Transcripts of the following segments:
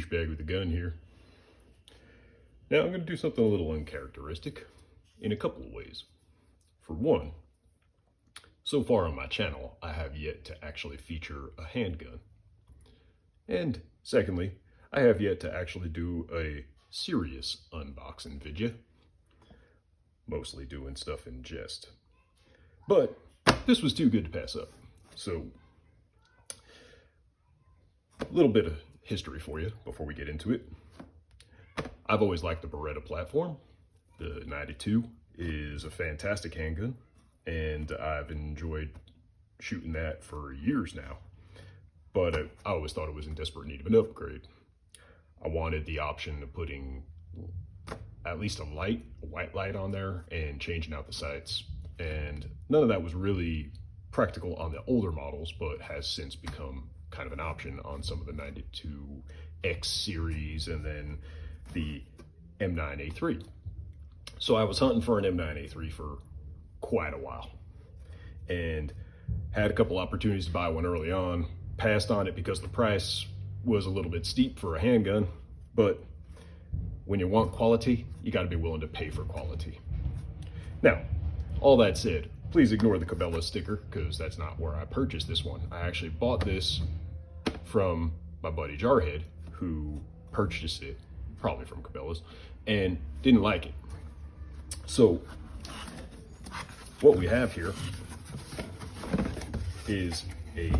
Douchebag with a gun here. Now I'm going to do something a little uncharacteristic in a couple of ways. For one, so far on my channel, I have yet to actually feature a handgun. And secondly, I have yet to actually do a serious unboxing video. Mostly doing stuff in jest. But this was too good to pass up. So, a little bit of history for you before we get into it. I've always liked the Beretta platform. The 92 is a fantastic handgun, and I've enjoyed shooting that for years now. But I always thought it was in desperate need of an upgrade. I wanted the option of putting at least a white light on there and changing out the sights. And none of that was really practical on the older models, but has since become kind of an option on some of the 92X series and then the M9A3. So I was hunting for an M9A3 for quite a while and had a couple opportunities to buy one early on, passed on it because the price was a little bit steep for a handgun, but when you want quality, you got to be willing to pay for quality. Now, all that said, please ignore the Cabela sticker because that's not where I purchased this one. I actually bought this from my buddy Jarhead, who purchased it, probably from Cabela's, and didn't like it. So what we have here is a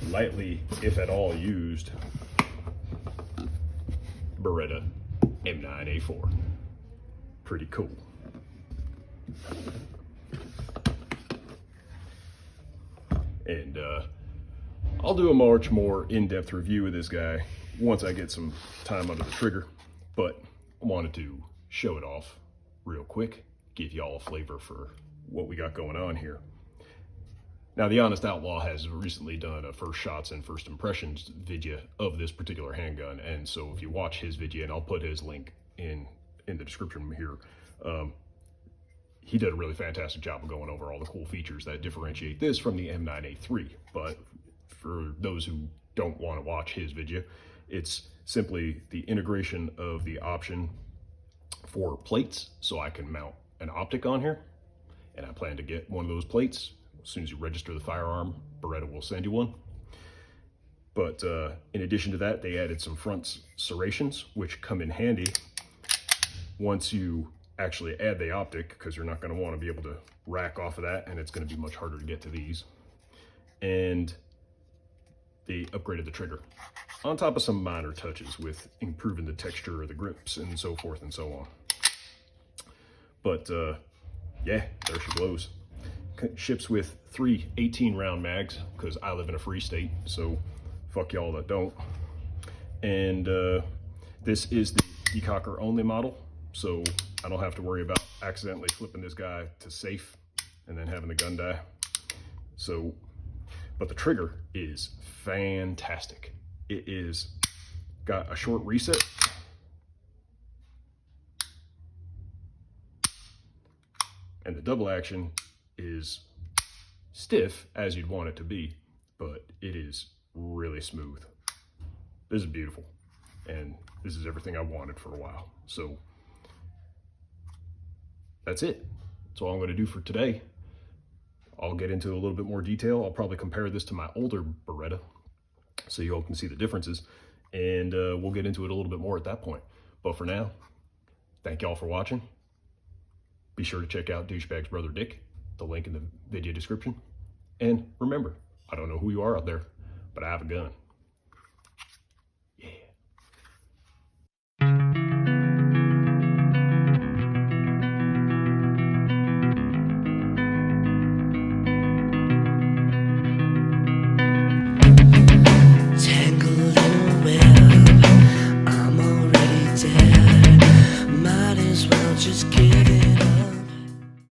lightly, if at all, used Beretta M9A4. Pretty cool. And I'll do a much more in-depth review of this guy once I get some time under the trigger, but I wanted to show it off real quick, give y'all a flavor for what we got going on here. Now, the Honest Outlaw has recently done a first shots and first impressions video of this particular handgun, and so if you watch his video, and I'll put his link in the description here, he did a really fantastic job of going over all the cool features that differentiate this from the M9A3. But for those who don't want to watch his video, it's simply the integration of the option for plates, so I can mount an optic on here, and I plan to get one of those plates. As soon as you register the firearm, Beretta will send you one. But in addition to that, they added some front serrations, which come in handy once you actually add the optic, because you're not going to want to be able to rack off of that, and it's going to be much harder to get to these. And they upgraded the trigger, on top of some minor touches with improving the texture of the grips and so forth and so on. But yeah, there she blows. Ships with 3 18-round mags, because I live in a free state, so fuck y'all that don't. And this is the decocker only model, so I don't have to worry about accidentally flipping this guy to safe and then having the gun die. So, but the trigger is fantastic. It is got a short reset. And the double action is stiff as you'd want it to be, but it is really smooth. This is beautiful. And this is everything I wanted for a while. So that's it. That's all I'm going to do for today. I'll get into a little bit more detail. I'll probably compare this to my older Beretta so you all can see the differences, and we'll get into it a little bit more at that point. But for now, thank y'all for watching. Be sure to check out Douchebag's brother Dick, the link in the video description. And remember, I don't know who you are out there, but I have a gun.